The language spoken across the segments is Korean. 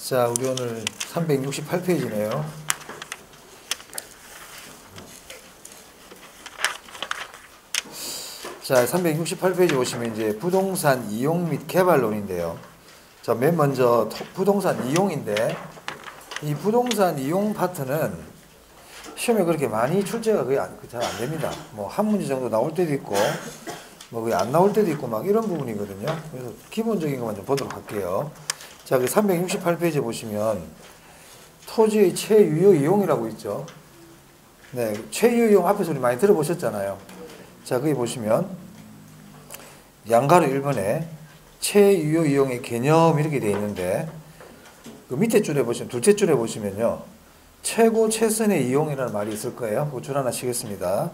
자, 우리 오늘 368페이지네요. 자, 368페이지 보시면 이제 부동산 이용 및 개발론인데요. 자, 맨 먼저 부동산 이용인데, 이 부동산 이용 파트는 시험에 그렇게 많이 출제가 거의 잘 안 됩니다. 뭐 한 문제 정도 나올 때도 있고, 뭐 거의 안 나올 때도 있고 막 이런 부분이거든요. 그래서 기본적인 것만 좀 보도록 할게요. 자, 그 368페이지 보시면 토지의 최유효 이용이라고 있죠. 네, 최유효 이용 앞에서 우리 많이 들어보셨잖아요. 자, 거기 보시면 양가로 1번에 최유효 이용의 개념 이렇게 되어 있는데, 그 밑에 줄에 보시면, 둘째 줄에 보시면요, 최고 최선의 이용이라는 말이 있을 거예요. 그 줄 하나 치겠습니다.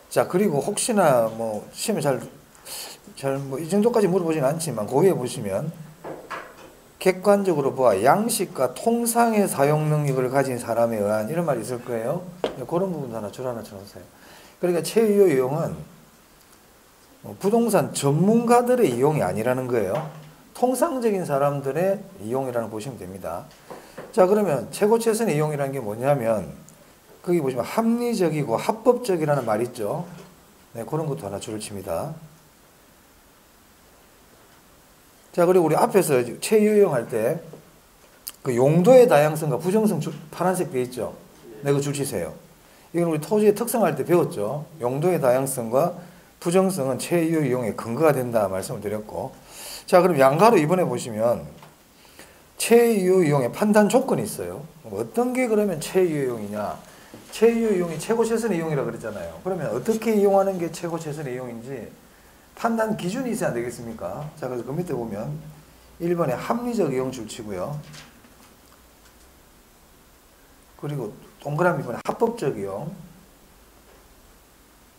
자, 그리고 혹시나 뭐 시험에 뭐 이 정도까지 물어보진 않지만 그 위에 보시면 객관적으로 보아 양식과 통상의 사용 능력을 가진 사람에 의한 이런 말이 있을 거예요. 그런 부분 하나 줄 하나 쳐놓으세요. 그러니까 최유효 이용은 부동산 전문가들의 이용이 아니라는 거예요. 통상적인 사람들의 이용이라고 보시면 됩니다. 자, 그러면 최고 최선의 이용이라는 게 뭐냐면 거기 보시면 합리적이고 합법적이라는 말 있죠. 네, 그런 것도 하나 줄을 칩니다. 자, 그리고 우리 앞에서 최유효 할 때 그 용도의 다양성과 부정성 파란색 돼 있죠. 네, 그 줄 치세요. 이건 우리 토지의 특성할 때 배웠죠. 용도의 다양성과 부정성은 최유효 이용의 근거가 된다 말씀을 드렸고, 자, 그럼 양가로 이번에 보시면 최유효 이용의 판단 조건이 있어요. 어떤 게 그러면 최유효 이용이냐? 최유효 이용이 최고 최선의 이용이라고 그랬잖아요. 그러면 어떻게 이용하는 게 최고 최선의 이용인지 판단 기준이 있어야 되겠습니까? 자, 그래서 그 밑에 보면 1번에 합리적 이용 줄 치고요. 그리고 동그라미 2번에 합법적 이용.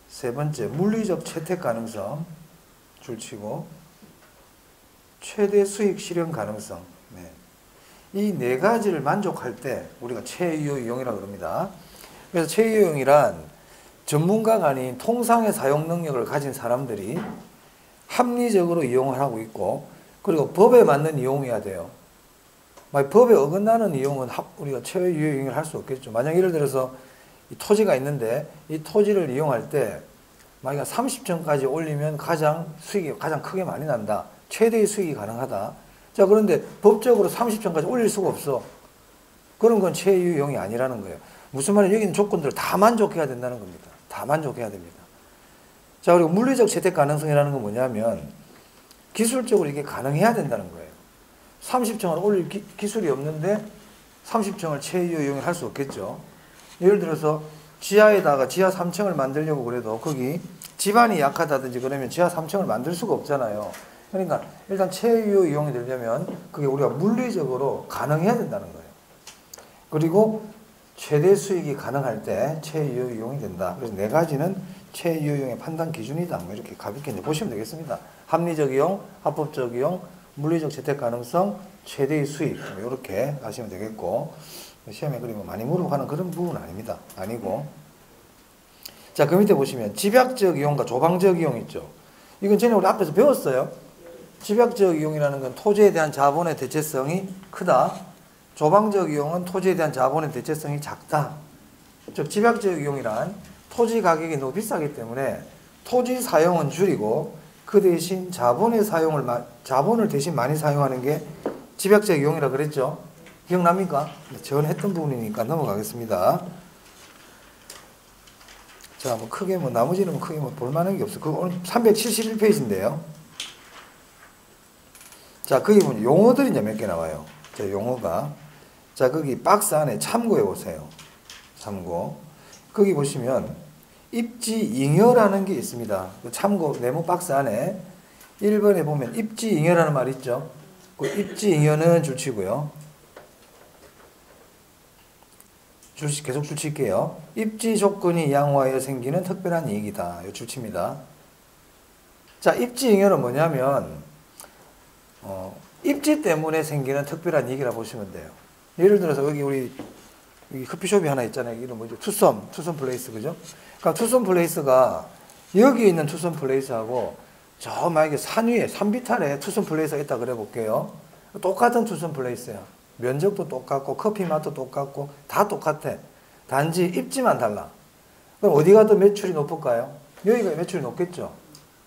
세 번째, 물리적 채택 가능성 줄 치고, 최대 수익 실현 가능성. 네. 이 네 가지를 만족할 때 우리가 최유효 이용이라고 그럽니다. 그래서 최유효 이용이란 전문가가 아닌 통상의 사용 능력을 가진 사람들이 합리적으로 이용을 하고 있고, 그리고 법에 맞는 이용이어야 돼요. 법에 어긋나는 이용은 우리가 최유효 이용을 할 수 없겠죠. 만약 예를 들어서 이 토지가 있는데 이 토지를 이용할 때 만약 30층까지 올리면 수익이 가장 크게 많이 난다. 최대의 수익이 가능하다. 자, 그런데 법적으로 30층까지 올릴 수가 없어. 그런 건 최유효 이용이 아니라는 거예요. 무슨 말이에요? 여기 있는 조건들을 다 만족해야 된다는 겁니다. 다 만족해야 됩니다. 자, 그리고 물리적 채택 가능성이라는 건 뭐냐면 기술적으로 이게 가능해야 된다는 거예요. 30층을 올릴 기술이 없는데 30층을 최유효 이용을 할 수 없겠죠. 예를 들어서 지하에다가 지하 3층을 만들려고 그래도 거기 지반이 약하다든지 그러면 지하 3층을 만들 수가 없잖아요. 그러니까 일단 최유효 이용이 되려면 그게 우리가 물리적으로 가능해야 된다는 거예요. 그리고 최대 수익이 가능할 때 최유효 이용이 된다. 그래서 네 가지는 최유효 이용의 판단 기준이다. 뭐 이렇게 가볍게 이제 보시면 되겠습니다. 합리적 이용, 합법적 이용, 물리적 채택 가능성, 최대의 수익. 이렇게 하시면 되겠고, 시험에 그리고 많이 물어보는 그런 부분은 아닙니다. 아니고. 자, 그 밑에 보시면 집약적 이용과 조방적 이용 있죠. 이건 전에 우리 앞에서 배웠어요. 집약적 이용이라는 건 토지에 대한 자본의 대체성이 크다. 조방적 이용은 토지에 대한 자본의 대체성이 작다. 즉, 집약적 이용이란 토지 가격이 너무 비싸기 때문에 토지 사용은 줄이고 그 대신 자본을 대신 많이 사용하는 게 집약적 이용이라고 그랬죠. 기억납니까? 전 했던 부분이니까 넘어가겠습니다. 자, 뭐 크게 나머지는 크게 볼만한 게 없어요. 오늘 371페이지인데요. 자, 거기 보면 용어들이 이제 몇 개 나와요. 자, 용어가. 자, 거기 박스 안에 참고해 보세요. 참고. 거기 보시면 입지잉여라는 게 있습니다. 참고 네모 박스 안에 1번에 보면 입지잉여라는 말 있죠. 그 입지잉여는 줄치고요. 계속 줄칠게요. 입지 조건이 양호하여 생기는 특별한 이익이다. 이 줄칩니다. 자, 입지잉여는 뭐냐면 입지 때문에 생기는 특별한 이익이라고 보시면 돼요. 예를 들어서 여기 우리 커피숍이 하나 있잖아요. 이름 뭐죠? 투썸 플레이스, 그죠? 그러니까 투썸 플레이스가 여기 있는 투썸 플레이스하고 저 만약에 산 위에 산비탈에 투썸 플레이스가 있다 그래 볼게요. 똑같은 투썸 플레이스야. 면적도 똑같고 커피 맛도 똑같고 다 똑같아. 단지 입지만 달라. 그럼 어디가 더 매출이 높을까요? 여기가 매출이 높겠죠.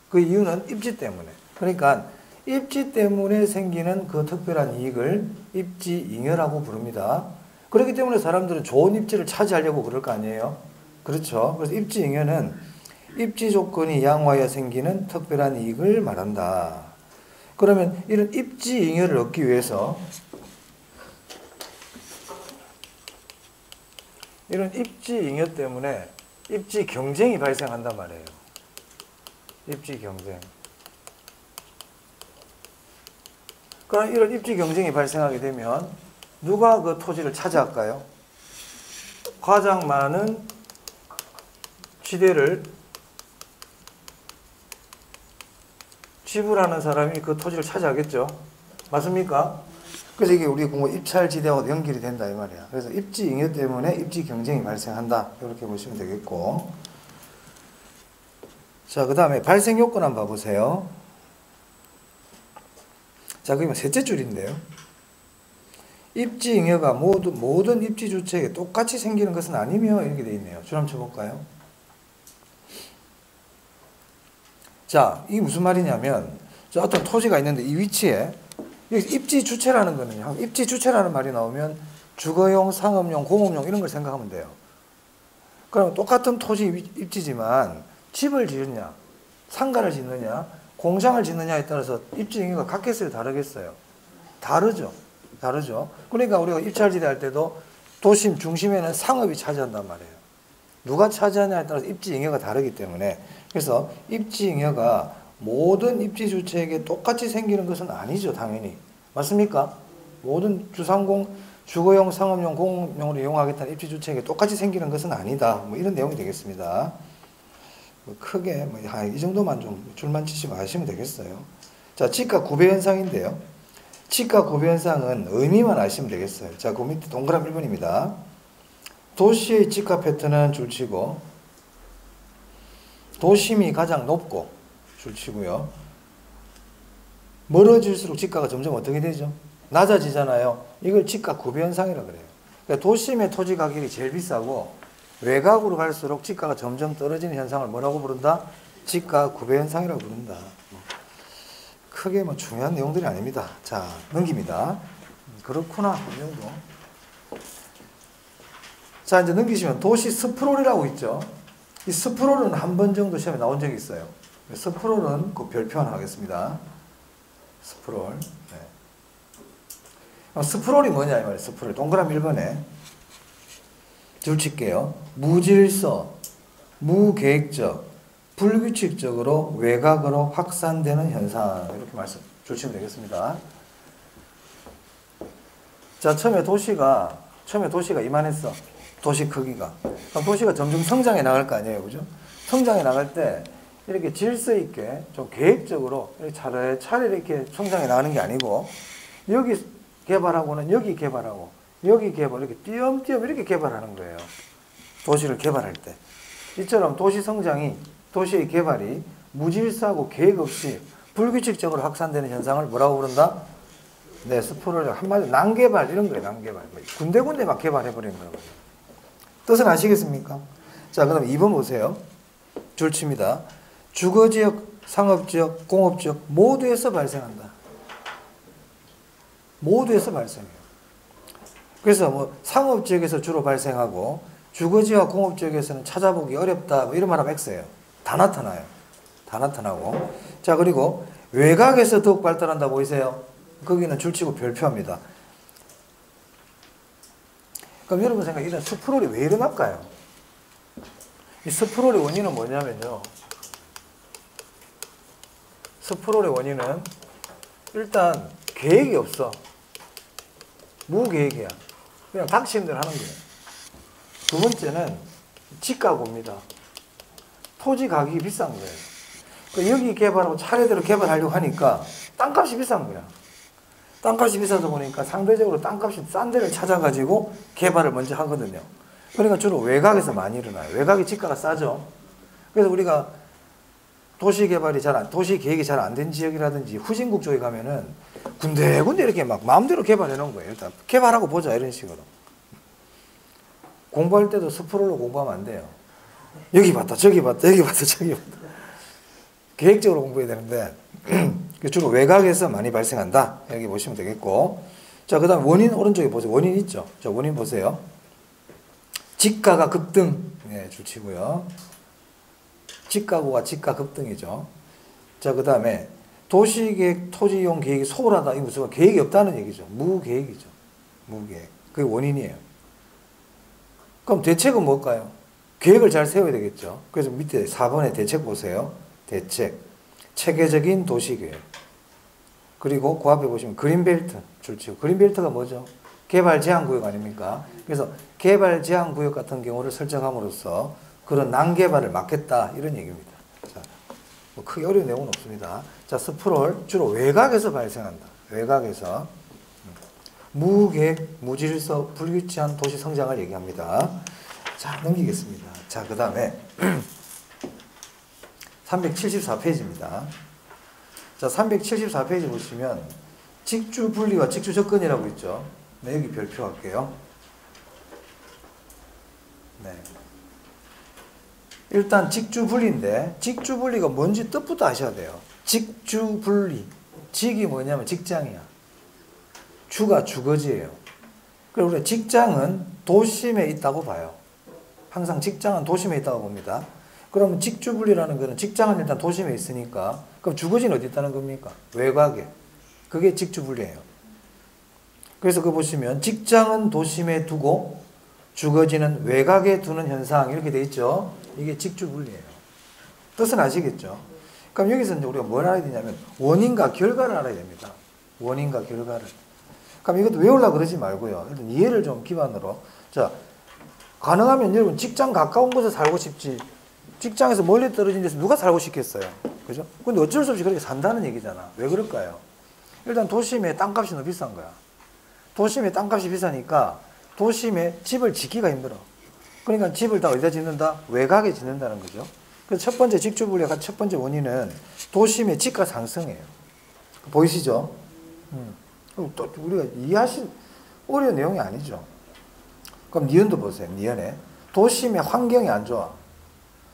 그 이유는 입지 때문에. 그러니까 입지 때문에 생기는 그 특별한 이익을 입지잉여라고 부릅니다. 그렇기 때문에 사람들은 좋은 입지를 차지하려고 그럴 거 아니에요. 그렇죠. 그래서 입지잉여는 입지 조건이 양호하여 생기는 특별한 이익을 말한다. 그러면 이런 입지잉여를 얻기 위해서 이런 입지잉여 때문에 입지 경쟁이 발생한단 말이에요. 입지 경쟁. 그럼 이런 입지 경쟁이 발생하게 되면 누가 그 토지를 차지할까요? 가장 많은 지대를 지불하는 사람이 그 토지를 차지하겠죠. 맞습니까? 그래서 이게 우리 공부 입찰지대하고 연결이 된다 이 말이야. 그래서 입지잉여 때문에 입지 경쟁이 발생한다. 이렇게 보시면 되겠고. 자, 그 다음에 발생 요건 한번 봐보세요. 자, 그러면 셋째 줄인데요. 입지잉여가 모든 입지주택에 똑같이 생기는 것은 아니며 이렇게 되어 있네요. 줄 한번 쳐볼까요? 자, 이게 무슨 말이냐면 저 어떤 토지가 있는데 이 위치에 여기 입지주체라는 거는요. 입지주체라는 말이 나오면 주거용, 상업용, 공업용 이런 걸 생각하면 돼요. 그럼 똑같은 토지 입지지만 집을 지으냐, 상가를 짓느냐, 공장을 짓느냐에 따라서 입지잉여가 같겠어요, 다르겠어요? 다르죠. 그러니까 우리가 입찰지대 할 때도 도심 중심에는 상업이 차지한단 말이에요. 누가 차지하냐에 따라서 입지잉여가 다르기 때문에 그래서 입지잉여가 모든 입지주택에 똑같이 생기는 것은 아니죠, 당연히. 맞습니까? 모든 주거용, 상업용, 공용으로 이용하겠다는 입지주택에 똑같이 생기는 것은 아니다. 뭐 이런 내용이 되겠습니다. 뭐 크게 이 정도만 좀 줄만 치시고 아시면 되겠어요. 자, 지가 구배 현상인데요. 지가 구배 현상은 의미만 아시면 되겠어요. 자, 그 밑에 동그라미 1번입니다. 도시의 지가 패턴은 줄치고 도심이 가장 높고 줄치고요. 멀어질수록 지가가 점점 어떻게 되죠? 낮아지잖아요. 이걸 지가 구배 현상이라고 그래요. 그러니까 도심의 토지 가격이 제일 비싸고 외곽으로 갈수록 지가가 점점 떨어지는 현상을 뭐라고 부른다? 지가 구배 현상이라고 부른다. 크게 뭐 중요한 내용들이 아닙니다. 자, 넘깁니다. 그렇구나. 이 정도. 자, 이제 넘기시면 도시 스프롤이라고 있죠. 이 스프롤은 한 번 정도 시험에 나온 적이 있어요. 스프롤은 그 별표 하나 하겠습니다. 스프롤. 네. 스프롤이 뭐냐, 이 말이에요. 스프롤. 동그라미 1번에. 줄 칠게요. 무질서, 무계획적, 불규칙적으로 외곽으로 확산되는 현상. 이렇게 줄 치면 되겠습니다. 자, 처음에 도시가 이만했어. 도시 크기가. 그럼 도시가 점점 성장해 나갈 거 아니에요. 그죠? 성장해 나갈 때 이렇게 질서 있게 좀 계획적으로 이렇게 차례차례 이렇게 성장해 나가는 게 아니고 여기 개발하고는 여기 개발하고 여기 개발 이렇게 띄엄띄엄 이렇게 개발하는 거예요. 도시를 개발할 때. 이처럼 도시의 개발이 무질서하고 계획 없이 불규칙적으로 확산되는 현상을 뭐라고 부른다? 네, 스프롤 한마디로 난개발 이런 거예요. 난개발. 군데군데 막 개발해버리는 거예요. 뜻은 아시겠습니까? 자, 그럼 2번 보세요. 줄칩니다. 주거지역, 상업지역, 공업지역 모두에서 발생한다. 모두에서 발생해요. 그래서 뭐 상업지역에서 주로 발생하고 주거지와 공업지역에서는 찾아보기 어렵다. 뭐 이런 말하면 X예요. 다 나타나요. 다 나타나고. 자, 그리고 외곽에서 더욱 발달한다 보이세요? 거기는 줄치고 별표합니다. 그럼 여러분 생각에 이런 스프롤이 왜 일어날까요? 이 스프롤의 원인은 뭐냐면요. 스프롤의 원인은 일단 계획이 없어. 무계획이야. 그냥 닥치는 대로 하는 거예요. 두 번째는 지가고입니다. 토지 가격이 비싼 거예요. 그러니까 여기 개발하고 차례대로 개발하려고 하니까 땅값이 비싼 거야. 땅값이 비싸다 보니까 상대적으로 땅값이 싼 데를 찾아가지고 개발을 먼저 하거든요. 그러니까 주로 외곽에서 많이 일어나요. 외곽이 지가가 싸죠. 그래서 우리가 도시 계획이 잘 안 된 지역이라든지 후진국 쪽에 가면은 군데군데 이렇게 막 마음대로 개발해 놓은 거예요. 일단 개발하고 보자 이런 식으로. 공부할 때도 스프롤로 공부하면 안 돼요. 여기 봤다, 저기 봤다, 여기 봤다, 저기 봤다. 계획적으로 공부해야 되는데 주로 외곽에서 많이 발생한다. 여기 보시면 되겠고. 자, 그 다음 원인 오른쪽에 보세요. 원인 있죠? 자, 원인 보세요. 지가가 급등. 네, 줄치고요. 지가구가 지가 급등이죠. 자, 그 다음에 도시계획, 토지이용 계획이 소홀하다. 이 무슨 계획이 없다는 얘기죠. 무계획이죠. 무계획. 그게 원인이에요. 그럼 대책은 뭘까요? 계획을 잘 세워야 되겠죠. 그래서 밑에 4번에 대책 보세요. 대책. 체계적인 도시계획. 그리고 그 앞에 보시면 그린벨트 줄치고. 그린벨트가 뭐죠? 개발 제한구역 아닙니까? 그래서 개발 제한구역 같은 경우를 설정함으로써 그런 난개발을 막겠다. 이런 얘기입니다. 자, 뭐 크게 어려운 내용은 없습니다. 자, 스프롤 주로 외곽에서 발생한다. 외곽에서. 무계획, 무질서, 불규칙한 도시 성장을 얘기합니다. 자, 넘기겠습니다. 자, 그 다음에 374페이지입니다. 자, 374페이지 보시면 직주 분리와 직주 접근이라고 있죠. 네, 여기 별표 할게요. 네. 일단 직주 분리인데 직주 분리가 뭔지 뜻부터 아셔야 돼요. 직주 분리. 직이 뭐냐면 직장이야. 주가 주거지예요. 그리고 우리가 직장은 도심에 있다고 봐요. 항상 직장은 도심에 있다고 봅니다. 그러면 직주분리라는 거는 직장은 일단 도심에 있으니까 그럼 주거지는 어디 있다는 겁니까? 외곽에. 그게 직주분리예요. 그래서 그 보시면 직장은 도심에 두고 주거지는 외곽에 두는 현상 이렇게 돼 있죠. 이게 직주분리예요. 뜻은 아시겠죠? 그럼 여기서 이제 우리가 뭘 알아야 되냐면 원인과 결과를 알아야 됩니다. 원인과 결과를. 그럼 이것도 외우려고 그러지 말고요. 일단 이해를 좀 기반으로. 자, 가능하면 여러분 직장 가까운 곳에 살고 싶지 직장에서 멀리 떨어진 데서 누가 살고 싶겠어요. 그죠? 근데 어쩔 수 없이 그렇게 산다는 얘기잖아. 왜 그럴까요? 일단 도심에 땅값이 너무 비싼 거야. 도심에 땅값이 비싸니까 도심에 집을 짓기가 힘들어. 그러니까 집을 다 어디다 짓는다? 외곽에 짓는다는 거죠. 그래서 첫 번째 직주분리의 첫 번째 원인은 도심의 집가 상승이에요. 보이시죠? 또 우리가 이해하신 어려운 내용이 아니죠. 그럼 니은도 보세요. 니은에 도심의 환경이 안 좋아.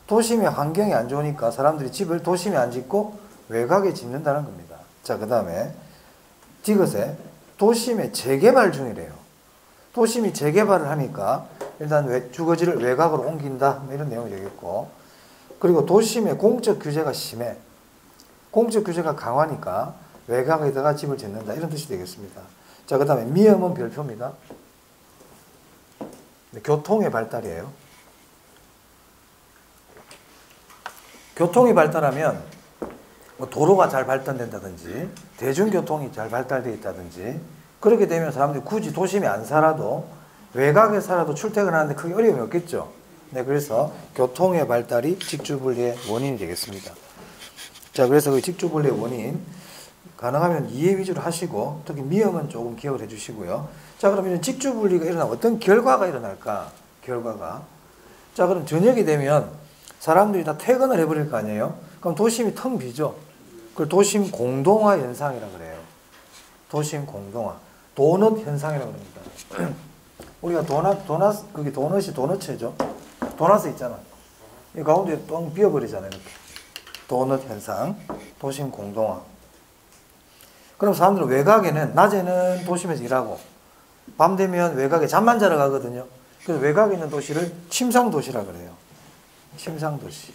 도심의 환경이 안 좋으니까 사람들이 집을 도심에 안 짓고 외곽에 짓는다는 겁니다. 자, 그 다음에 디귿에 도심의 재개발 중이래요. 도심이 재개발을 하니까 일단 주거지를 외곽으로 옮긴다. 이런 내용이 되겠고, 그리고 도심의 공적 규제가 심해. 공적 규제가 강하니까 외곽에다가 집을 짓는다. 이런 뜻이 되겠습니다. 자, 그 다음에 미음은 별표입니다. 교통의 발달이에요. 교통이 발달하면 뭐 도로가 잘 발달된다든지 대중교통이 잘 발달되어 있다든지 그렇게 되면 사람들이 굳이 도심에 안 살아도 외곽에 살아도 출퇴근하는데 크게 어려움이 없겠죠. 네, 그래서 교통의 발달이 직주분리의 원인이 되겠습니다. 자, 그래서 그 직주분리의 원인 가능하면 이해 위주로 하시고 특히 미음은 조금 기억을 해주시고요. 자, 그러면 직주분리가 일어나면 어떤 결과가 일어날까? 결과가. 자, 그럼 저녁이 되면 사람들이 다 퇴근을 해버릴 거 아니에요? 그럼 도심이 텅 비죠. 그걸 도심 공동화 현상이라고 그래요. 도심 공동화. 도넛 현상이라고 합니다. 우리가 그게 도넛이 도넛체죠. 도넛 있잖아. 이 가운데 뻥 비어버리잖아요. 이렇게. 도넛 현상. 도심 공동화. 그럼 사람들은 외곽에는 낮에는 도심에서 일하고 밤 되면 외곽에 잠만 자러 가거든요. 그래서 외곽에 있는 도시를 침상도시라고 그래요. 침상도시.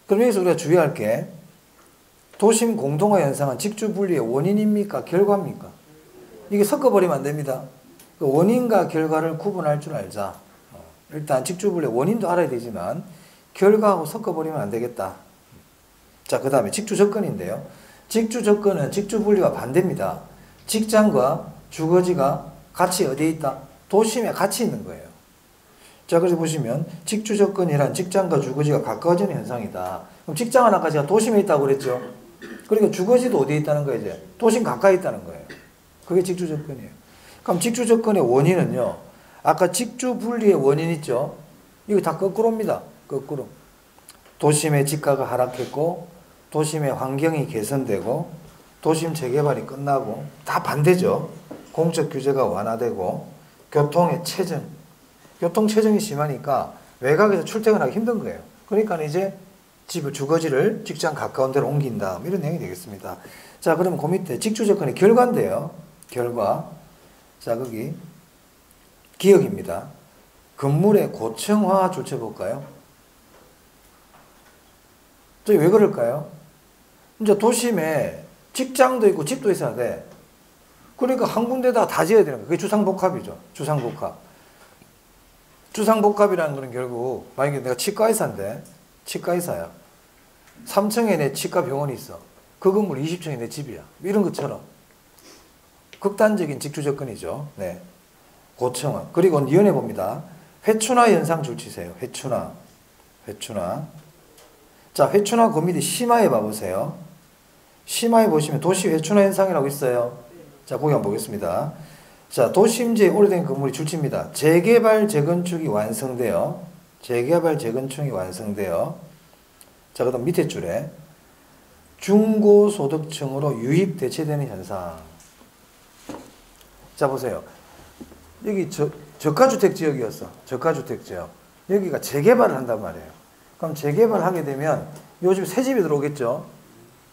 그럼 여기서 우리가 주의할 게 도심 공동화 현상은 직주분리의 원인입니까? 결과입니까? 이게 섞어버리면 안 됩니다. 그 원인과 결과를 구분할 줄 알자. 일단 직주분리의 원인도 알아야 되지만 결과하고 섞어버리면 안 되겠다. 자, 그 다음에 직주접근인데요. 직주접근은 직주분리와 반대입니다. 직장과 주거지가 같이 어디에 있다? 도심에 같이 있는 거예요. 자, 그래서 보시면 직주접근이란 직장과 주거지가 가까워지는 현상이다. 그럼 직장은 아까 제가 도심에 있다고 그랬죠. 그러니까 주거지도 어디에 있다는 거예요? 이제 도심 가까이 있다는 거예요. 그게 직주접근이에요. 그럼 직주접근의 원인은요. 아까 직주분리의 원인 있죠. 이거 다 거꾸로입니다. 거꾸로. 도심의 지가가 하락했고 도심의 환경이 개선되고 도심 재개발이 끝나고 다 반대죠. 공적 규제가 완화되고 교통의 체증, 교통 체증이 심하니까 외곽에서 출퇴근하기 힘든 거예요. 그러니까 이제 집을 주거지를 직장 가까운 데로 옮긴다. 이런 내용이 되겠습니다. 자, 그러면 그 밑에 직주 접근의 결과인데요. 결과. 자, 거기 기억입니다. 건물의 고층화 줄쳐 볼까요? 저희 왜 그럴까요? 이제 도심에 직장도 있고 집도 있어야 돼. 그러니까 한 군데다 다 지어야 되는 거예요. 그게 주상복합이죠. 주상복합. 주상복합이라는 거는 결국 만약에 내가 치과의사인데 치과의사야. 3층에 내 치과 병원이 있어. 그 건물 20층에 내 집이야. 이런 것처럼 극단적인 직주 접근이죠. 네. 고층화. 그리고 이연해 봅니다. 회춘화 현상 줄치세요. 회춘화. 회춘화. 자, 회춘화 그 밑에 심화해 봐보세요. 심화해 보시면 도시 회춘화 현상이라고 있어요. 자, 거기 한번 보겠습니다. 자, 도심지에 오래된 건물이 줄칩니다. 재개발, 재건축이 완성되어, 재개발, 재건축이 완성되어, 자, 그 다음 밑에 줄에 중고소득층으로 유입 대체되는 현상. 자, 보세요. 여기 저가주택 지역이었어. 저가주택 지역. 여기가 재개발을 한단 말이에요. 그럼 재개발을 하게 되면 요즘 새 집이 들어오겠죠.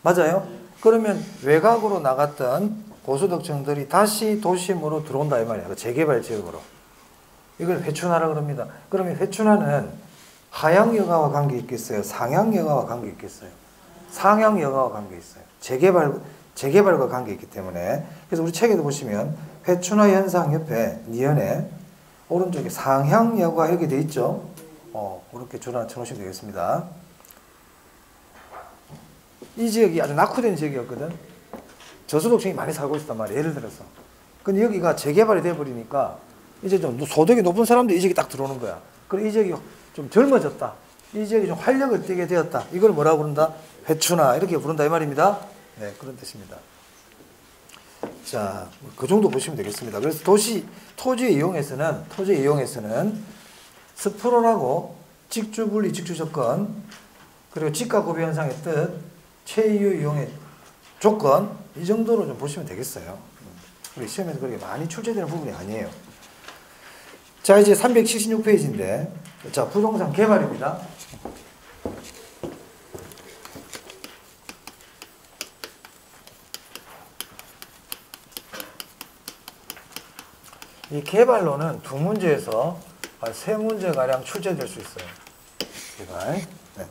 맞아요? 그러면 외곽으로 나갔던 고소득층들이 다시 도심으로 들어온다 이 말이에요. 재개발 지역으로. 이걸 회춘화라고 그럽니다. 그러면 회춘화는 하향여가와 관계 있겠어요? 상향여가와 관계 있겠어요? 상향여가와 관계 있어요. 재개발과 관계 있기 때문에. 그래서 우리 책에도 보시면 회춘화 현상 옆에 니은에 오른쪽에 상향여가 이렇게 돼 있죠. 그렇게 줄 하나 쳐놓으시면 되겠습니다. 이 지역이 아주 낙후된 지역이었거든. 저소득층이 많이 살고 있단 말이에요. 예를 들어서. 근데 여기가 재개발이 돼버리니까 이제 좀 소득이 높은 사람들이 이 지역에 딱 들어오는 거야. 그리고 이 지역이 좀 젊어졌다. 이 지역이 좀 활력을 띠게 되었다. 이걸 뭐라고 부른다? 회춘화. 이렇게 부른다 이 말입니다. 네, 그런 뜻입니다. 자, 그 정도 보시면 되겠습니다. 그래서 토지의 이용에서는 스프로라고 직주분리, 직주조건, 그리고 지가구비 현상의 뜻, 최이유 이용의 조건, 이 정도로 좀 보시면 되겠어요. 우리 시험에서 그렇게 많이 출제되는 부분이 아니에요. 자, 이제 376페이지인데, 자, 부동산 개발입니다. 이 개발로는 두 문제에서 세 문제가량 출제될 수 있어요. 개발. 네.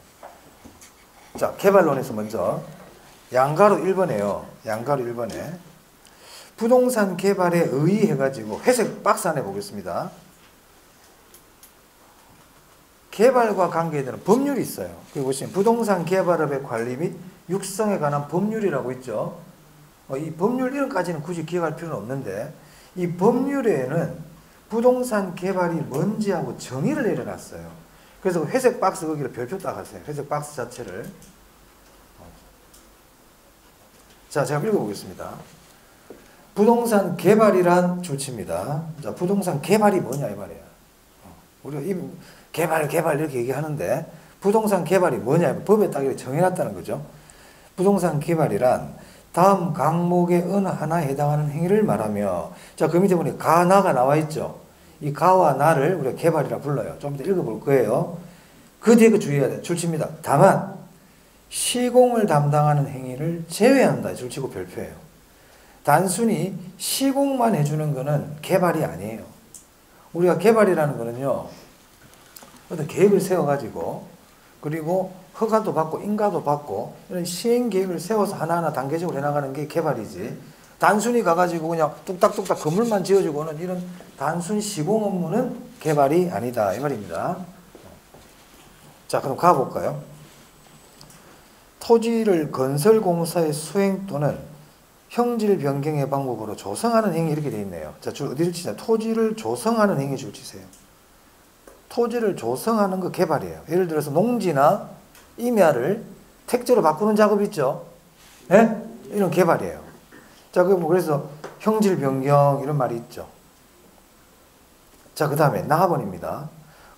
자, 개발론에서 먼저 양가로 1번에요. 양가로 1번에 부동산 개발에 의의해가지고 회색 박스 안에 보겠습니다. 개발과 관계되는 법률이 있어요. 여기 보시면 부동산 개발업의 관리 및 육성에 관한 법률이라고 있죠. 이 법률 이름까지는 굳이 기억할 필요는 없는데 이 법률에는 부동산 개발이 뭔지 하고 정의를 내려놨어요. 그래서 회색 박스 거기를 별표 딱 하세요. 회색 박스 자체를. 자, 제가 읽어보겠습니다. 부동산 개발이란 조치입니다. 자, 부동산 개발이 뭐냐 이 말이에요. 우리가 이 개발 이렇게 얘기하는데 부동산 개발이 뭐냐 법에 딱 이렇게 정해놨다는 거죠. 부동산 개발이란 다음 강목의 어느 하나에 해당하는 행위를 말하며, 자, 그 밑에 보니 가, 나가 나와 있죠. 이 가와 나를 우리가 개발이라 불러요. 좀 이따 읽어볼 거예요. 그 뒤에 그 주의해야 돼. 줄칩니다. 다만 시공을 담당하는 행위를 제외한다. 줄치고 별표예요. 단순히 시공만 해주는 거는 개발이 아니에요. 우리가 개발이라는 거는요, 어떤 계획을 세워가지고, 그리고 허가도 받고, 인가도 받고, 이런 시행 계획을 세워서 하나하나 단계적으로 해나가는 게 개발이지. 단순히 가가지고 그냥 뚝딱뚝딱 건물만 지어주고는 이런 단순 시공 업무는 개발이 아니다. 이 말입니다. 자, 그럼 가볼까요? 토지를 건설공사의 수행 또는 형질 변경의 방법으로 조성하는 행위 이렇게 되어 있네요. 자, 줄 어디를 치냐? 토지를 조성하는 행위 줄 치세요. 토지를 조성하는 거 개발이에요. 예를 들어서 농지나 임야를 택지로 바꾸는 작업 있죠? 네? 이런 개발이에요. 자, 그래서 형질 변경 이런 말이 있죠. 자, 그 다음에 나가번입니다.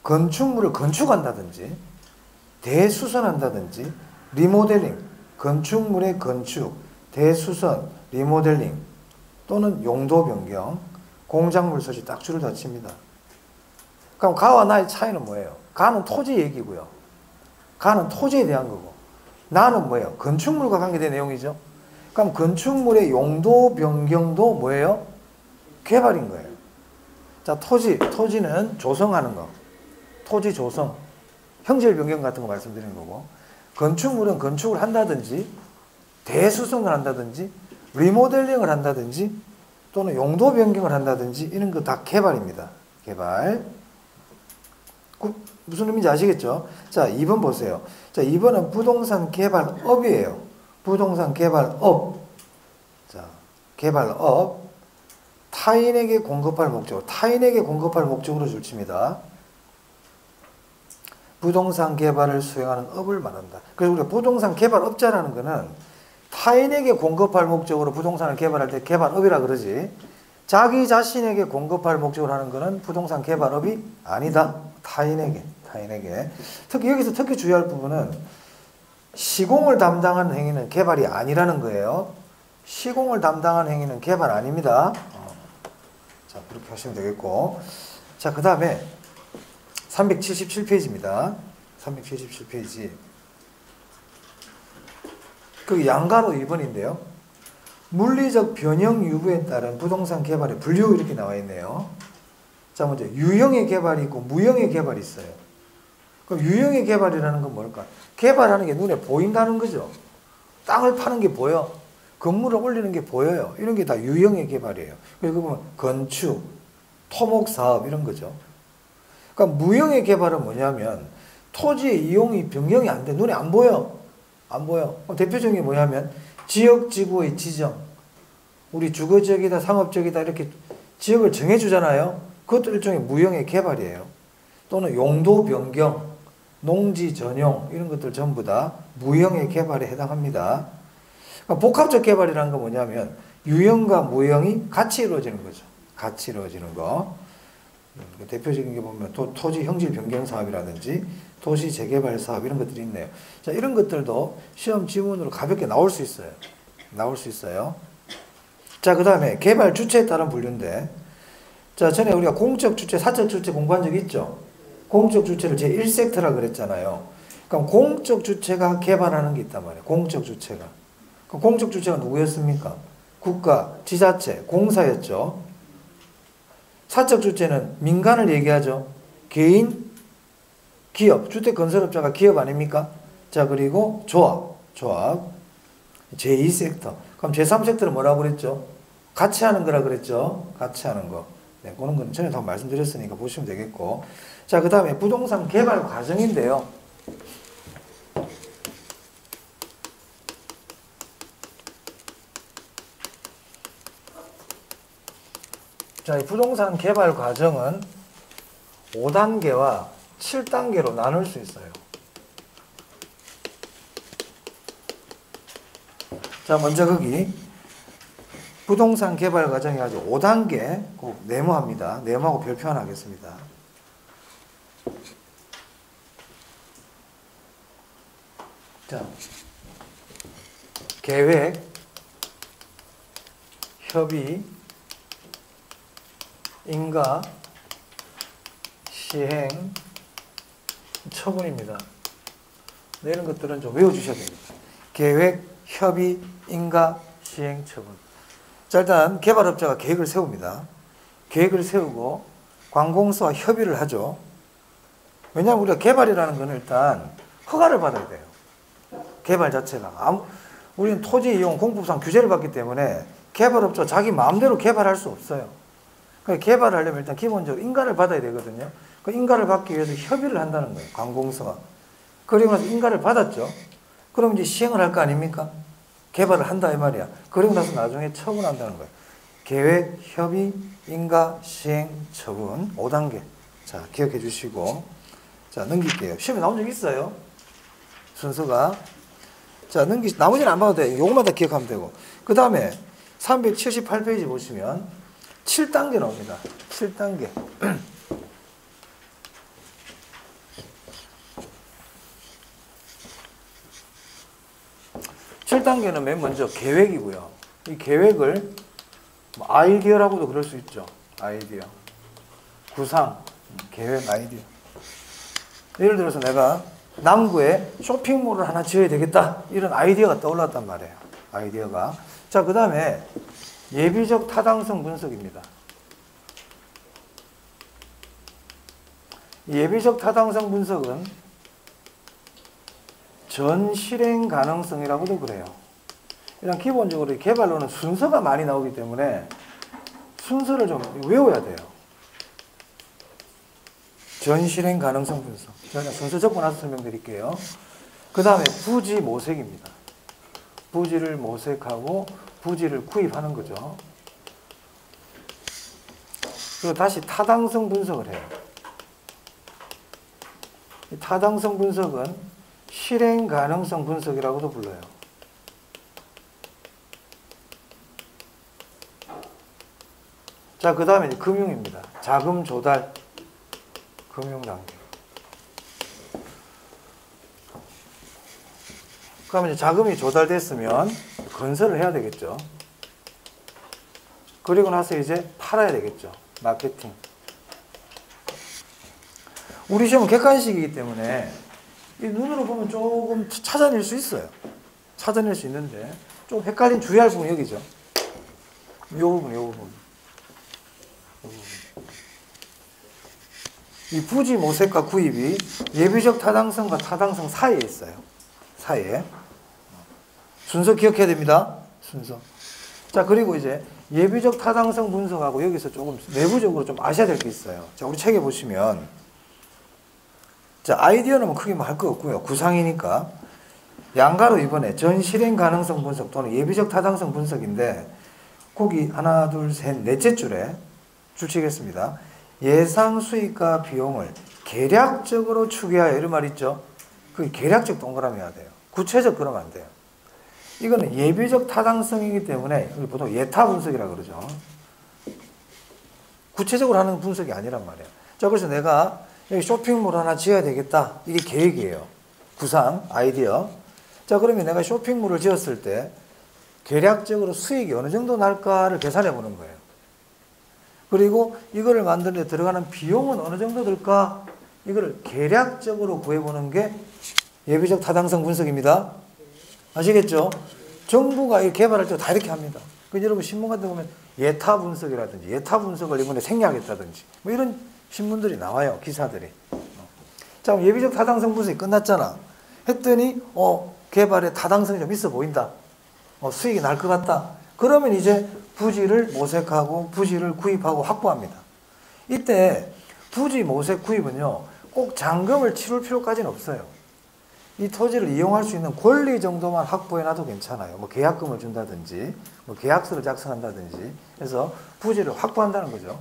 건축물을 건축한다든지 대수선한다든지 리모델링, 건축물의 건축, 대수선, 리모델링 또는 용도 변경, 공작물 설치 딱 줄을 다 칩니다. 그럼 가와 나의 차이는 뭐예요? 가는 토지 얘기고요. 가는 토지에 대한 거고 나는 뭐예요? 건축물과 관계된 내용이죠. 그럼 건축물의 용도 변경도 뭐예요? 개발인 거예요. 자, 토지는 조성하는 거. 토지 조성, 형질 변경 같은 거 말씀드리는 거고, 건축물은 건축을 한다든지 대수성을 한다든지 리모델링을 한다든지 또는 용도 변경을 한다든지 이런 거 다 개발입니다. 개발. 무슨 의미인지 아시겠죠? 자, 2번 보세요. 자, 2번은 부동산 개발업이에요. 부동산 개발업. 자, 개발업. 타인에게 공급할 목적으로, 타인에게 공급할 목적으로 줄칩니다. 부동산 개발을 수행하는 업을 말한다. 그래서 우리가 부동산 개발업자라는 거는 타인에게 공급할 목적으로 부동산을 개발할 때 개발업이라 그러지, 자기 자신에게 공급할 목적으로 하는 거는 부동산 개발업이 아니다. 타인에게. 특히 여기서 특히 주의할 부분은 시공을 담당하는 행위는 개발이 아니라는 거예요. 시공을 담당하는 행위는 개발 아닙니다. 자, 그렇게 하시면 되겠고. 자, 그 다음에 377페이지입니다. 377페이지. 그 양가로 2번인데요. 물리적 변형 유무에 따른 부동산 개발의 분류 이렇게 나와 있네요. 자, 먼저 유형의 개발이 있고 무형의 개발이 있어요. 그럼 유형의 개발이라는 건 뭘까? 개발하는 게 눈에 보인다는 거죠. 땅을 파는 게 보여. 건물을 올리는 게 보여요. 이런 게 다 유형의 개발이에요. 그리고 보면 건축, 토목사업 이런 거죠. 그러니까 무형의 개발은 뭐냐면 토지의 이용이 변경이 안 돼. 눈에 안 보여. 안 보여. 대표적인 게 뭐냐면 지역지구의 지정. 우리 주거지역이다, 상업지역이다 이렇게 지역을 정해주잖아요. 그것도 일종의 무형의 개발이에요. 또는 용도 변경, 농지 전용 이런 것들 전부 다 무형의 개발에 해당합니다. 그러니까 복합적 개발이라는 건 뭐냐면 유형과 무형이 같이 이루어지는 거죠. 같이 이루어지는 거. 대표적인 게 보면 토지 형질 변경 사업이라든지 도시 재개발 사업 이런 것들이 있네요. 자, 이런 것들도 시험 지문으로 가볍게 나올 수 있어요. 나올 수 있어요. 자, 그 다음에 개발 주체에 따른 분류인데, 자, 전에 우리가 공적 주체, 사적 주체 공부한 적 있죠? 공적 주체를 제1섹터라 그랬잖아요. 그럼 공적 주체가 개발하는 게 있단 말이에요. 공적 주체가. 그럼 공적 주체가 누구였습니까? 국가, 지자체, 공사였죠. 사적 주체는 민간을 얘기하죠. 개인, 기업, 주택건설업자가 기업 아닙니까? 자, 그리고 조합. 제2섹터. 그럼 제3섹터는 뭐라고 그랬죠? 같이 하는 거라 그랬죠? 같이 하는 거. 네, 그런 건 전에 다 말씀드렸으니까 보시면 되겠고. 자, 그 다음에 부동산 개발 과정인데요. 자, 이 부동산 개발 과정은 5단계와 7단계로 나눌 수 있어요. 자, 먼저 거기 부동산 개발 과정이 아주 5단계 꼭 네모합니다. 네모하고 별표 하나 하겠습니다. 자, 계획, 협의, 인가, 시행, 처분입니다. 네, 이런 것들은 좀 외워주셔야 됩니다. 계획, 협의, 인가, 시행, 처분. 자, 일단 개발업자가 계획을 세웁니다. 계획을 세우고 관공서와 협의를 하죠. 왜냐하면 우리가 개발이라는 건 일단 허가를 받아야 돼요. 개발 자체가. 우리는 토지 이용 공법상 규제를 받기 때문에 개발업자 자기 마음대로 개발할 수 없어요. 그러니까 개발을 하려면 일단 기본적으로 인가를 받아야 되거든요. 그 인가를 받기 위해서 협의를 한다는 거예요. 관공서가. 그리고 나서 인가를 받았죠. 그럼 이제 시행을 할 거 아닙니까? 개발을 한다 이 말이야. 그리고 나서 나중에 처분한다는 거예요. 계획, 협의, 인가, 시행, 처분 5단계. 자, 기억해 주시고. 자, 넘길게요. 시험에 나온 적 있어요. 순서가. 자, 나머지는 안 봐도 돼. 요것만 다 기억하면 되고. 그 다음에 378페이지 보시면 7단계 나옵니다. 7단계. 7단계는 맨 먼저 계획이고요. 이 계획을 뭐 아이디어라고도 그럴 수 있죠. 아이디어. 구상, 계획, 아이디어. 예를 들어서 내가 남구에 쇼핑몰을 하나 지어야 되겠다. 이런 아이디어가 떠올랐단 말이에요. 아이디어가. 자, 그 다음에 예비적 타당성 분석입니다. 예비적 타당성 분석은 전 실행 가능성이라고도 그래요. 일단 기본적으로 개발로는 순서가 많이 나오기 때문에 순서를 좀 외워야 돼요. 전 실행 가능성 분석. 제가 순서 적고 나서 설명드릴게요. 그 다음에 부지 모색입니다. 부지를 모색하고 부지를 구입하는 거죠. 그리고 다시 타당성 분석을 해요. 이 타당성 분석은 실행 가능성 분석이라고도 불러요. 자, 그 다음에 금융입니다. 자금 조달, 금융 단계. 그러면 이제 자금이 조달됐으면 건설을 해야 되겠죠. 그리고 나서 이제 팔아야 되겠죠. 마케팅. 우리 시험은 객관식이기 때문에 이 눈으로 보면 조금 찾아낼 수 있어요. 찾아낼 수 있는데 좀 헷갈린 주의할 부분이 여기죠. 이 부분, 이 부분. 이 부지 모색과 구입이 예비적 타당성과 타당성 사이에 있어요. 사이에. 순서 기억해야 됩니다. 순서. 자, 그리고 이제 예비적 타당성 분석하고 여기서 조금 내부적으로 좀 아셔야 될 게 있어요. 자, 우리 책에 보시면 자, 아이디어는 뭐 크게 뭐 할 거 없고요. 구상이니까. 양가로 이번에 전 실행 가능성 분석 또는 예비적 타당성 분석인데 거기 하나, 둘, 셋, 넷째 줄에 줄치겠습니다. 예상 수익과 비용을 계략적으로 추계하여 이런 말 있죠. 그 계략적 동그라미여야 돼요. 구체적 그러면 안 돼요. 이거는 예비적 타당성이기 때문에 보통 예타 분석이라고 그러죠. 구체적으로 하는 분석이 아니란 말이에요. 자, 그래서 내가 여기 쇼핑몰 하나 지어야 되겠다. 이게 계획이에요. 구상, 아이디어. 자, 그러면 내가 쇼핑몰을 지었을 때 계략적으로 수익이 어느 정도 날까를 계산해 보는 거예요. 그리고 이거를 만드는 데 들어가는 비용은 어느 정도 들까? 이거를 계략적으로 구해보는 게 예비적 타당성 분석입니다. 아시겠죠? 정부가 이 개발할 때 다 이렇게 합니다. 그 여러분 신문 같은 데 보면 예타 분석이라든지 예타 분석을 이번에 생략했다든지 뭐 이런 신문들이 나와요. 기사들이. 자, 그럼 예비적 타당성 분석이 끝났잖아. 했더니 개발에 타당성이 좀 있어 보인다. 수익이 날 것 같다. 그러면 이제 부지를 모색하고 부지를 구입하고 확보합니다. 이때 부지 모색 구입은요. 꼭 잔금을 치를 필요까지는 없어요. 이 토지를 이용할 수 있는 권리 정도만 확보해놔도 괜찮아요. 뭐 계약금을 준다든지 뭐 계약서를 작성한다든지 해서 부지를 확보한다는 거죠.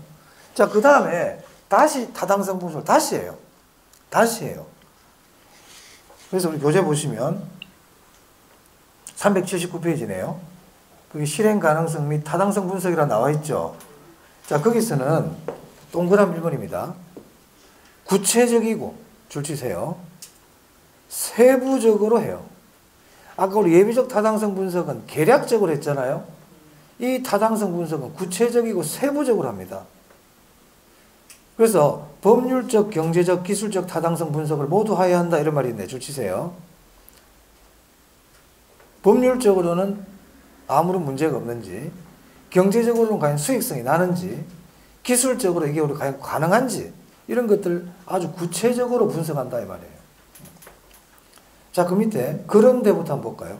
자, 그 다음에 다시 타당성 분석을 다시 해요. 다시 해요. 그래서 우리 교재 보시면 379페이지네요. 그게 실행 가능성 및 타당성 분석이라 나와 있죠. 자, 거기서는 동그란 1번입니다. 구체적이고 줄치세요. 세부적으로 해요. 아까 우리 예비적 타당성 분석은 계략적으로 했잖아요. 이 타당성 분석은 구체적이고 세부적으로 합니다. 그래서 법률적, 경제적, 기술적 타당성 분석을 모두 하여야 한다 이런 말이 있네. 줄치세요. 법률적으로는 아무런 문제가 없는지, 경제적으로는 과연 수익성이 나는지, 기술적으로 이게 우리 과연 가능한지 이런 것들 아주 구체적으로 분석한다 이 말이에요. 자, 그 밑에 그런 데부터 한번 볼까요?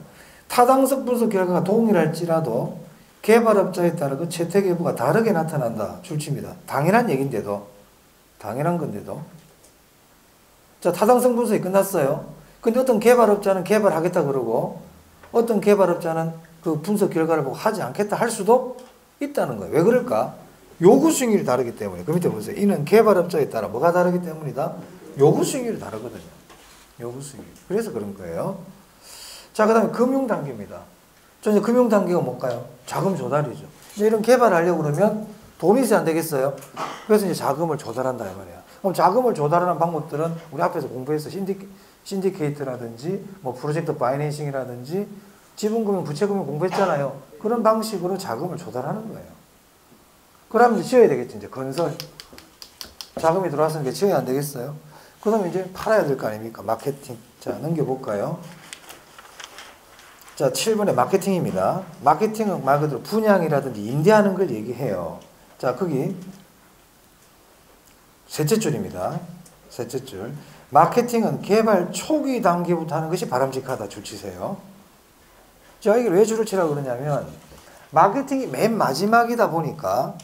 타당성 분석 결과가 동일할지라도 개발업자에 따라 그 채택 여부가 다르게 나타난다. 줄칩니다. 당연한 얘기인데도, 당연한 건데도. 자, 타당성 분석이 끝났어요. 근데 어떤 개발업자는 개발하겠다 그러고 어떤 개발업자는 그 분석 결과를 보고 하지 않겠다 할 수도 있다는 거예요. 왜 그럴까? 요구 수익률이 다르기 때문에. 그 밑에 보세요. 이는 개발업자에 따라 뭐가 다르기 때문이다? 요구 수익률이 다르거든요. 요구 수익률. 그래서 그런 거예요. 자, 그 다음에 금융 단계입니다. 저 이제 금융 단계가 뭘까요? 자금 조달이죠. 이런 개발하려고 그러면 돈이 있어야 안 되겠어요? 그래서 이제 자금을 조달한다 이 말이야. 그럼 자금을 조달하는 방법들은 우리 앞에서 공부해서 신디케이트라든지 뭐 프로젝트 파이낸싱이라든지 지분금융, 부채금융 공부했잖아요. 그런 방식으로 자금을 조달하는 거예요. 그러면 이제 지어야 되겠지. 이제 건설. 자금이 들어왔으니까 지어야 안 되겠어요? 그러면 이제 팔아야 될 거 아닙니까? 마케팅. 자, 넘겨볼까요? 자, 7번에 마케팅입니다. 마케팅은 말 그대로 분양이라든지 임대하는 걸 얘기해요. 자, 거기 셋째 줄입니다. 셋째 줄. 마케팅은 개발 초기 단계부터 하는 것이 바람직하다. 줄 치세요. 자, 이걸 왜 줄을 치라고 그러냐면 마케팅이 맨 마지막이다 보니까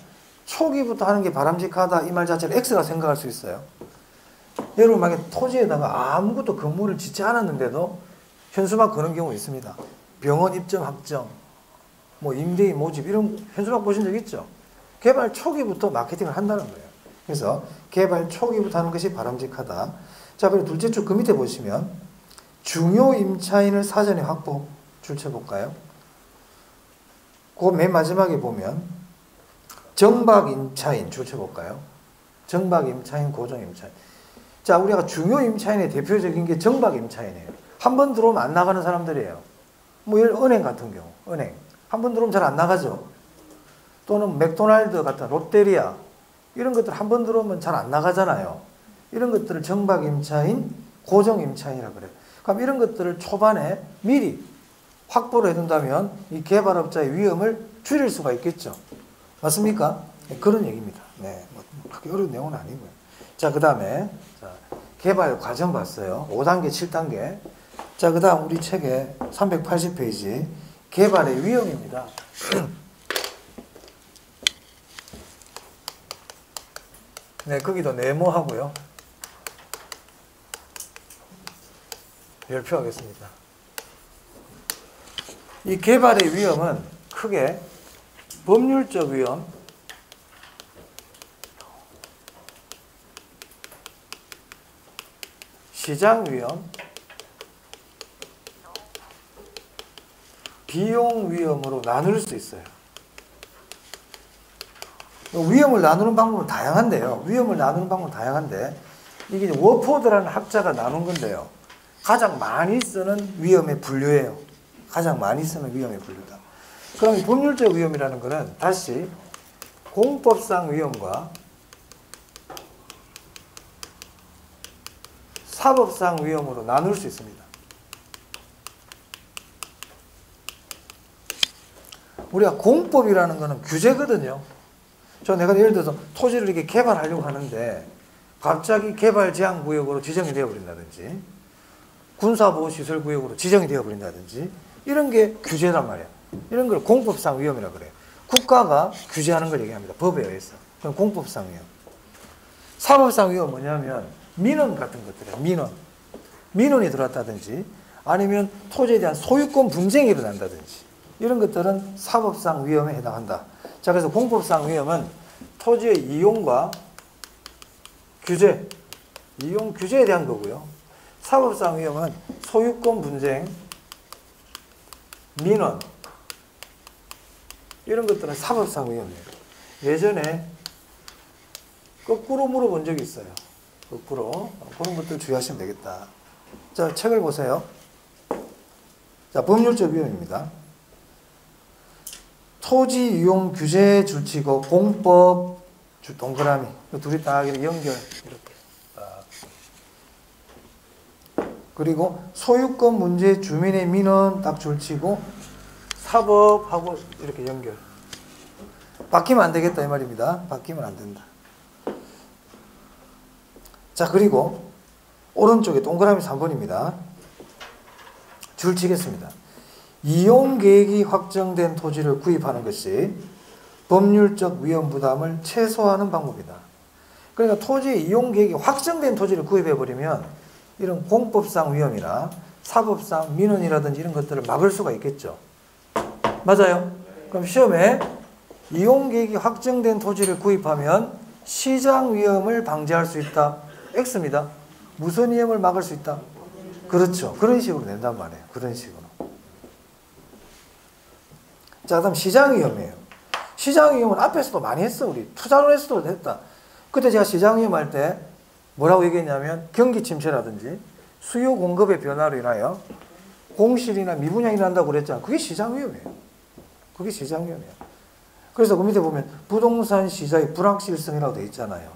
초기부터 하는 게 바람직하다. 이 말 자체를 X라 생각할 수 있어요. 여러분 만약에 토지에다가 아무것도 건물을 짓지 않았는데도 현수막 거는 경우 있습니다. 병원 입점 확정, 뭐 임대인 모집 이런 현수막 보신 적 있죠? 개발 초기부터 마케팅을 한다는 거예요. 그래서 개발 초기부터 하는 것이 바람직하다. 자, 그리고 둘째 줄 그 밑에 보시면 중요 임차인을 사전에 확보 줄 쳐볼까요? 그 맨 마지막에 보면 정박 임차인 줄 쳐볼까요? 정박 임차인, 고정 임차인. 자, 우리가 중요 임차인의 대표적인 게 정박 임차인이에요. 한 번 들어오면 안 나가는 사람들이에요. 뭐 은행 같은 경우, 은행. 한 번 들어오면 잘 안 나가죠. 또는 맥도날드 같은 롯데리아 이런 것들 한 번 들어오면 잘 안 나가잖아요. 이런 것들을 정박 임차인, 고정 임차인이라 그래요. 그럼 이런 것들을 초반에 미리 확보를 해둔다면 이 개발업자의 위험을 줄일 수가 있겠죠. 맞습니까? 네, 그런 얘기입니다. 네, 뭐 그렇게 어려운 내용은 아니고요. 자, 그 다음에 개발 과정 봤어요. 5단계, 7단계. 자, 그 다음 우리 책에 380페이지 개발의 위험입니다. 네, 거기도 네모하고요. 열표하겠습니다. 이 개발의 위험은 크게 법률적 위험, 시장 위험, 비용 위험으로 나눌 수 있어요. 위험을 나누는 방법은 다양한데요. 위험을 나누는 방법은 다양한데 이게 워포드라는 학자가 나눈 건데요. 가장 많이 쓰는 위험의 분류예요. 가장 많이 쓰는 위험의 분류다. 그럼 이 법률적 위험이라는 것은 다시 공법상 위험과 사법상 위험으로 나눌 수 있습니다. 우리가 공법이라는 것은 규제거든요. 내가 예를 들어서 토지를 이렇게 개발하려고 하는데 갑자기 개발 제한 구역으로 지정이 되어버린다든지 군사보호시설구역으로 지정이 되어버린다든지 이런 게 규제란 말이에요. 이런 걸 공법상 위험이라고 그래요. 국가가 규제하는 걸 얘기합니다. 법에 의해서. 그럼 공법상 위험. 사법상 위험은 뭐냐면 민원 같은 것들이에요. 민원이 들어왔다든지 아니면 토지에 대한 소유권 분쟁이 일어난다든지 이런 것들은 사법상 위험에 해당한다. 자, 그래서 공법상 위험은 토지의 이용과 규제, 이용 규제에 대한 거고요. 사법상 위험은 소유권 분쟁, 민원 이런 것들은 사법상 위험이에요. 예전에 거꾸로 물어본 적이 있어요. 거꾸로. 그런 것들 주의하시면 되겠다. 자, 책을 보세요. 자, 법률적 위험입니다. 토지 이용 규제 줄치고 공법 동그라미 둘이 딱 이렇게 연결 이렇게 그리고 소유권 문제 주민의 민원 딱 줄치고 사법하고 이렇게 연결. 바뀌면 안 되겠다 이 말입니다. 바뀌면 안 된다. 자, 그리고 오른쪽에 동그라미 3번입니다. 줄치겠습니다. 이용계획이 확정된 토지를 구입하는 것이 법률적 위험 부담을 최소화하는 방법이다. 그러니까 토지의 이용계획이 확정된 토지를 구입해버리면 이런 공법상 위험이나 사법상 민원이라든지 이런 것들을 막을 수가 있겠죠. 맞아요? 그럼 시험에 이용계획이 확정된 토지를 구입하면 시장 위험을 방지할 수 있다. X입니다. 무슨 위험을 막을 수 있다? 그렇죠. 그런 식으로 낸단 말이에요. 그런 식으로. 자, 그다음 시장 위험이에요. 시장 위험은 앞에서도 많이 했어. 우리 투자론에서도 했다. 그때 제가 시장 위험 할 때 뭐라고 얘기했냐면 경기 침체라든지 수요 공급의 변화로 인하여 공실이나 미분양이 난다고 그랬잖아. 그게 시장 위험이에요. 그게 시장 위험이에요. 그래서 그 밑에 보면 부동산 시장의 불확실성이라고 되어 있잖아요.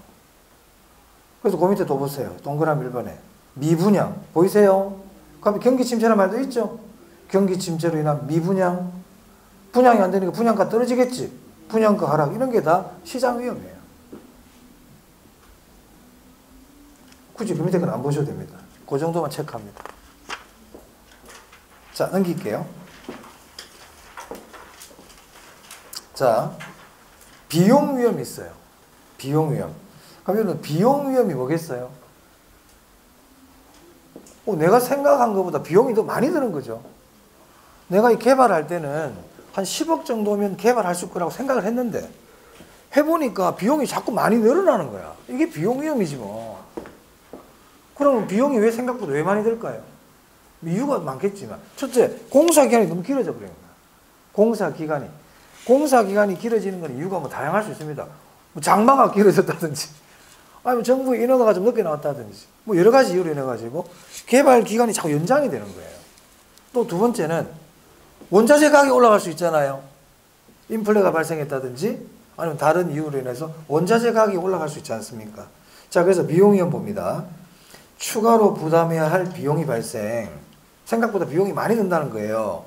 그래서 그 밑에 또 보세요. 동그라미 1번에 미분양 보이세요? 그럼 경기 침체라는 말도 있죠. 경기 침체로 인한 미분양, 분양이 안 되니까 분양가 떨어지겠지. 분양가 하락 이런 게 다 시장 위험이에요. 굳이 그 밑에 건 안 보셔도 됩니다. 그 정도만 체크합니다. 자, 넘길게요. 자, 비용 위험이 있어요. 비용 위험. 그러면 비용 위험이 뭐겠어요? 내가 생각한 것보다 비용이 더 많이 드는 거죠. 내가 이 개발할 때는 한 10억 정도면 개발할 수 거라고 생각을 했는데 해보니까 비용이 자꾸 많이 늘어나는 거야. 이게 비용 위험이지 뭐. 그럼 비용이 왜 생각보다 왜 많이 들까요? 이유가 많겠지만 첫째, 공사 기간이 너무 길어져 버린 거야. 공사 기간이 길어지는 건 이유가 뭐 다양할 수 있습니다. 뭐 장마가 길어졌다든지 아니면 정부 인허가가 좀 늦게 나왔다든지 뭐 여러 가지 이유로 인해 가지고 개발 기간이 자꾸 연장이 되는 거예요. 또 두 번째는 원자재 가격이 올라갈 수 있잖아요. 인플레가 발생했다든지 아니면 다른 이유로 인해서 원자재 가격이 올라갈 수 있지 않습니까? 자, 그래서 비용 위험 봅니다. 추가로 부담해야 할 비용이 발생. 생각보다 비용이 많이 든다는 거예요.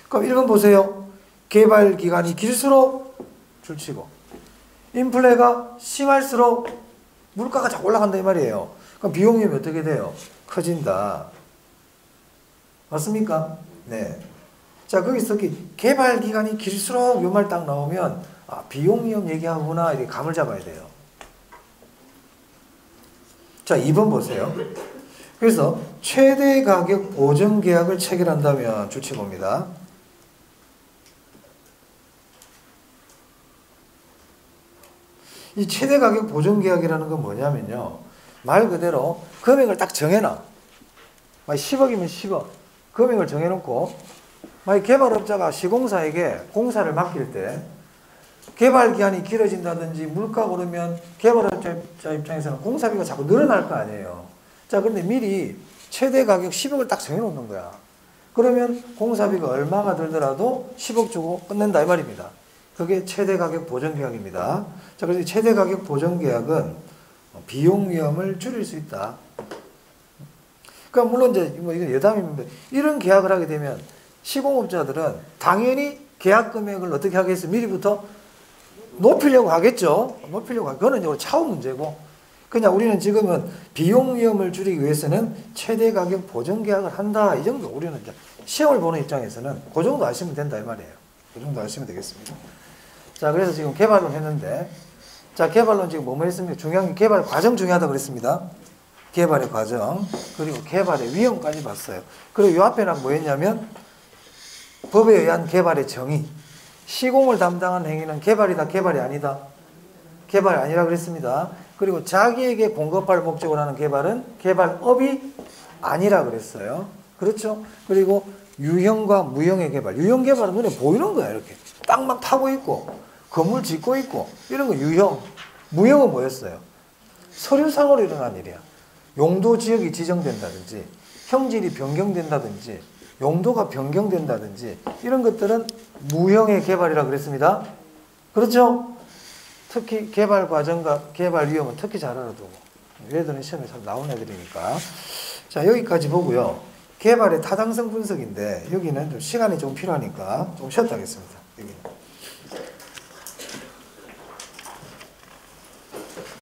그럼 1번 보세요. 개발 기간이 길수록 줄치고 인플레가 심할수록 물가가 자꾸 올라간다 이 말이에요. 그럼 비용 위험이 어떻게 돼요? 커진다. 맞습니까? 네. 자, 거기서 개발 기간이 길수록 요 말 딱 나오면 비용 위험 얘기하구나 이렇게 감을 잡아야 돼요. 자, 2번 보세요. 그래서 최대 가격 보전 계약을 체결한다면 주체 봅니다. 이 최대 가격 보전 계약이라는 건 뭐냐면요. 말 그대로 금액을 딱 정해놔. 10억이면 10억. 금액을 정해놓고 개발업자가 시공사에게 공사를 맡길 때 개발 기한이 길어진다든지 물가가 오르면 개발업자 입장에서는 공사비가 자꾸 늘어날 거 아니에요. 자, 그런데 미리 최대 가격 10억을 딱 정해놓는 거야. 그러면 공사비가 얼마가 들더라도 10억 주고 끝낸다 이 말입니다. 그게 최대 가격 보전 계약입니다. 자, 그래서 최대 가격 보전 계약은 비용 위험을 줄일 수 있다. 그러니까 물론 이제 이건 여담입니다. 이런 계약을 하게 되면 시공업자들은 당연히 계약 금액을 어떻게 하겠어요? 미리부터 높이려고 하겠죠. 그거는 이제 차후 문제고, 그냥 우리는 지금은 비용 위험을 줄이기 위해서는 최대 가격 보전 계약을 한다. 이 정도 우리는 이제 시험을 보는 입장에서는 그 정도 아시면 된다 이 말이에요. 그 정도 아시면 되겠습니다. 자, 그래서 지금 개발론 했는데, 자, 개발론 지금 뭐뭐 했습니까? 중요한 게 개발 과정 중요하다고 그랬습니다. 개발의 과정, 그리고 개발의 위험까지 봤어요. 그리고 이 앞에는 뭐 했냐면, 법에 의한 개발의 정의. 시공을 담당한 행위는 개발이다, 개발이 아니다. 개발이 아니라 그랬습니다. 그리고 자기에게 공급할 목적으로 하는 개발은 개발업이 아니라 그랬어요. 그렇죠? 그리고 유형과 무형의 개발. 유형 개발은 눈에 보이는 거야, 이렇게. 땅 막 타고 있고, 건물 짓고 있고, 이런 거 유형. 무형은 뭐였어요? 서류상으로 일어난 일이야. 용도 지역이 지정된다든지, 형질이 변경된다든지, 용도가 변경된다든지, 이런 것들은 무형의 개발이라고 그랬습니다. 그렇죠? 특히 개발 과정과 개발 위험은 특히 잘 알아두고. 얘들은 시험에 잘 나온 애들이니까. 자, 여기까지 보고요. 개발의 타당성 분석인데, 여기는 좀 시간이 좀 필요하니까 좀 쉬었다 하겠습니다. 여기는.